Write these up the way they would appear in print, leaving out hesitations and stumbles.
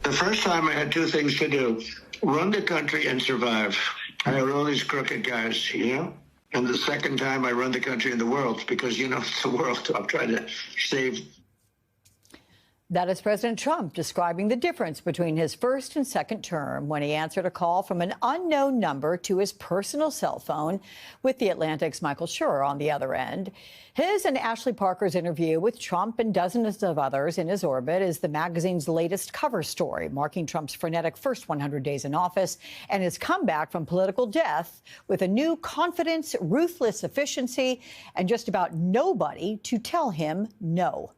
The first time I had two things to do, run the country and survive. I had all these crooked guys, And the second time I run the country and the world, because, it's the world I'm trying to save. That is President Trump describing the difference between his first and second term when he answered a call from an unknown number to his personal cell phone, with The Atlantic's Michael Schur on the other end. His and Ashley Parker's interview with Trump and dozens of others in his orbit is the magazine's latest cover story, marking Trump's frenetic first 100 days in office and his comeback from political death with a new confidence, ruthless efficiency, and just about nobody to tell him no.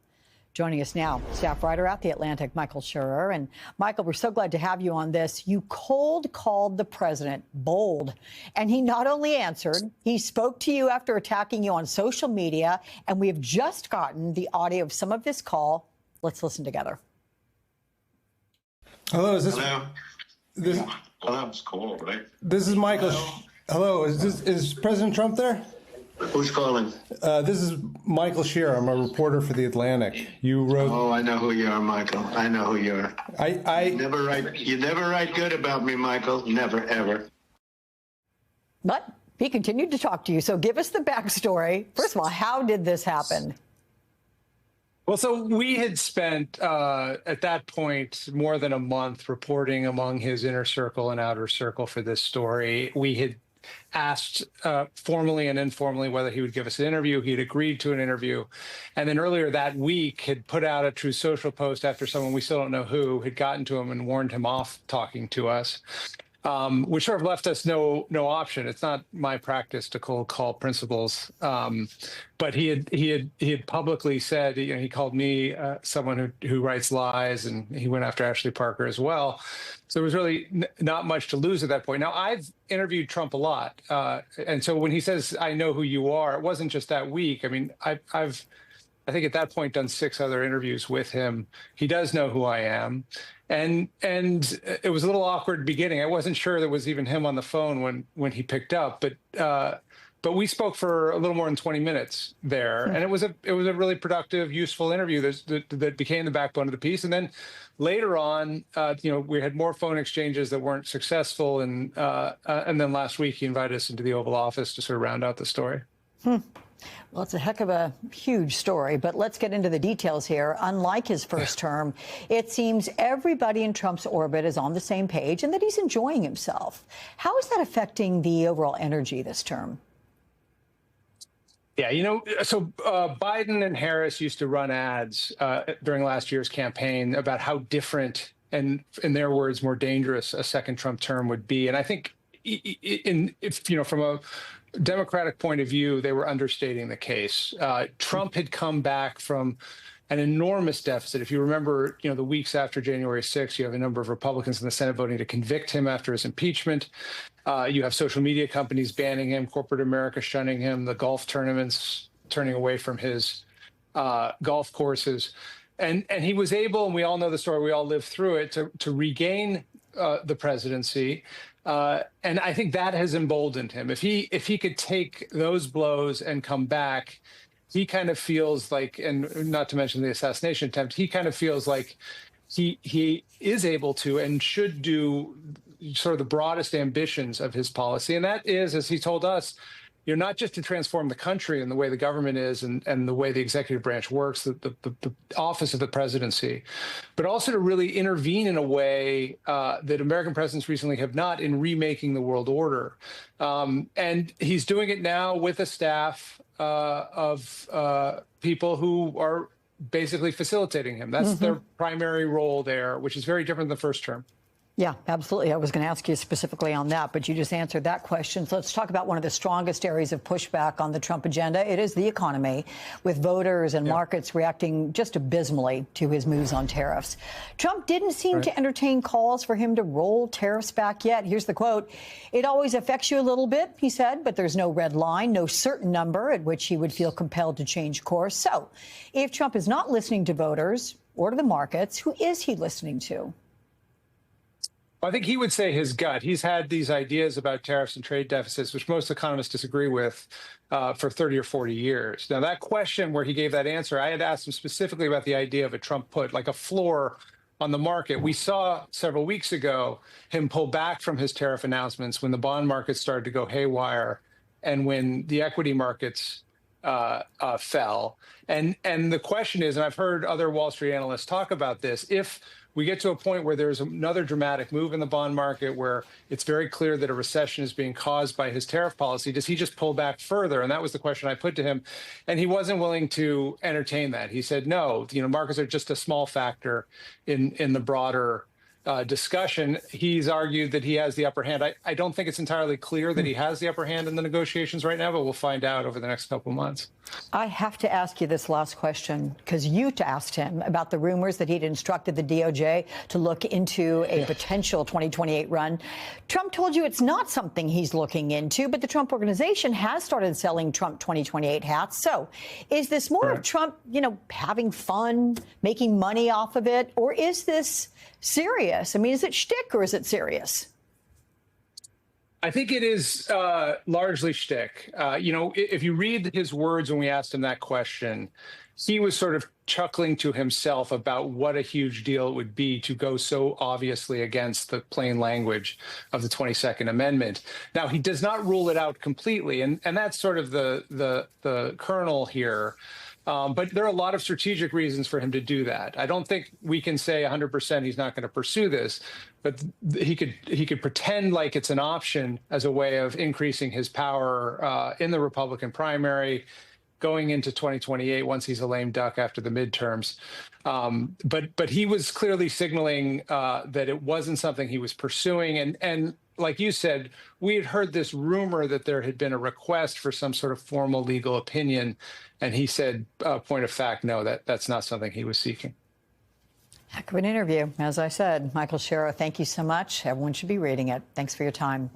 Joining us now, staff writer at The Atlantic, Michael Schur. And Michael, we're so glad to have you on this. You cold called the president, bold. And he not only answered, he spoke to you after attacking you on social media. And we have just gotten the audio of some of this call. Let's listen together. Hello, is this? Hello. This, Hello, it's cool, right? This is Michael. Hello, is President Trump there? Who's calling? This is Michael Schur. I'm a reporter for The Atlantic. You wrote. Oh, I know who you are, Michael. I know who you are. I never write. You never write good about me, Michael. Never, ever. But he continued to talk to you. So give us the backstory. First of all, how did this happen? Well, so we had spent at that point more than a month reporting among his inner circle and outer circle for this story. We had asked formally and informally whether he would give us an interview. He had agreed to an interview. And then earlier that week had put out a Truth Social post after someone, we still don't know who, had gotten to him and warned him off talking to us, which sort of left us no option. It's not my practice to cold call principals. But he had publicly said, he called me someone who writes lies, and he went after Ashley Parker as well. So there was really not much to lose at that point. Now, I've interviewed Trump a lot. And so when he says, I know who you are, it wasn't just that week. I mean, I've I think at that point done 6 other interviews with him. He does know who I am. And it was a little awkward beginning. I wasn't sure there was even him on the phone when he picked up, but we spoke for a little more than 20 minutes there, and it was a really productive, useful interview that became the backbone of the piece. And then later on, we had more phone exchanges that weren't successful, and then last week he invited us into the Oval Office to sort of round out the story. Well, it's a heck of a huge story, but let's get into the details here. Unlike his first term, it seems everybody in Trump's orbit is on the same page and that he's enjoying himself. How is that affecting the overall energy this term? Yeah, so Biden and Harris used to run ads during last year's campaign about how different and, in their words, more dangerous a second Trump term would be. And I think from a Democratic point of view, they were understating the case. Trump had come back from an enormous deficit. If you remember, the weeks after January 6th, you have a number of Republicans in the Senate voting to convict him after his impeachment. You have social media companies banning him, corporate America shunning him, the golf tournaments turning away from his golf courses. And he was able, and we all know the story, we all lived through it, to regain the presidency. And I think that has emboldened him. If he could take those blows and come back, he kind of feels like, and not to mention the assassination attempt, he kind of feels like he is able to and should do sort of the broadest ambitions of his policy. And that is, as he told us, not just to transform the country and the way the government is and the way the executive branch works, the office of the presidency, but also to really intervene in a way that American presidents recently have not in remaking the world order. And he's doing it now with a staff of people who are basically facilitating him. That's their primary role there, which is very different than the first term. Yeah, absolutely. I was going to ask you specifically on that, but you just answered that question. So let's talk about one of the strongest areas of pushback on the Trump agenda. It is the economy, with voters and markets reacting just abysmally to his moves on tariffs. Trump didn't seem to entertain calls for him to roll tariffs back yet. Here's the quote. "It always affects you a little bit," he said, "but there's no red line, no certain number at which he would feel compelled to change course." So if Trump is not listening to voters or to the markets, who is he listening to? I think he would say his gut. He's had these ideas about tariffs and trade deficits, which most economists disagree with, for 30 or 40 years. Now, that question where he gave that answer, I had asked him specifically about the idea of a Trump put, like a floor on the market. We saw several weeks ago him pull back from his tariff announcements when the bond market started to go haywire and when the equity markets fell. And the question is, and I've heard other Wall Street analysts talk about this, if we get to a point where there's another dramatic move in the bond market where it's very clear that a recession is being caused by his tariff policy, does he just pull back further? And that was the question I put to him. And he wasn't willing to entertain that. He said, no, markets are just a small factor in the broader discussion. He's argued that he has the upper hand. I don't think it's entirely clear that he has the upper hand in the negotiations right now, but we'll find out over the next couple of months. I have to ask you this last question because you asked him about the rumors that he'd instructed the DOJ to look into a potential 2028 run. Trump told you it's not something he's looking into, but the Trump Organization has started selling Trump 2028 hats. So is this more of Trump, having fun, making money off of it, or is this serious? I mean, is it shtick or is it serious? I think it is largely shtick. If you read his words when we asked him that question, he was sort of chuckling to himself about what a huge deal it would be to go so obviously against the plain language of the 22nd Amendment. Now, he does not rule it out completely, and that's sort of the kernel here. But there are a lot of strategic reasons for him to do that. I don't think we can say 100% he's not going to pursue this, but he could pretend like it's an option as a way of increasing his power in the Republican primary going into 2028 once he's a lame duck after the midterms. But he was clearly signaling that it wasn't something he was pursuing. And like you said, we had heard this rumor that there had been a request for some sort of formal legal opinion. And he said, point of fact, no, that's not something he was seeking. Heck of an interview. As I said, Michael Sciarra, thank you so much. Everyone should be reading it. Thanks for your time.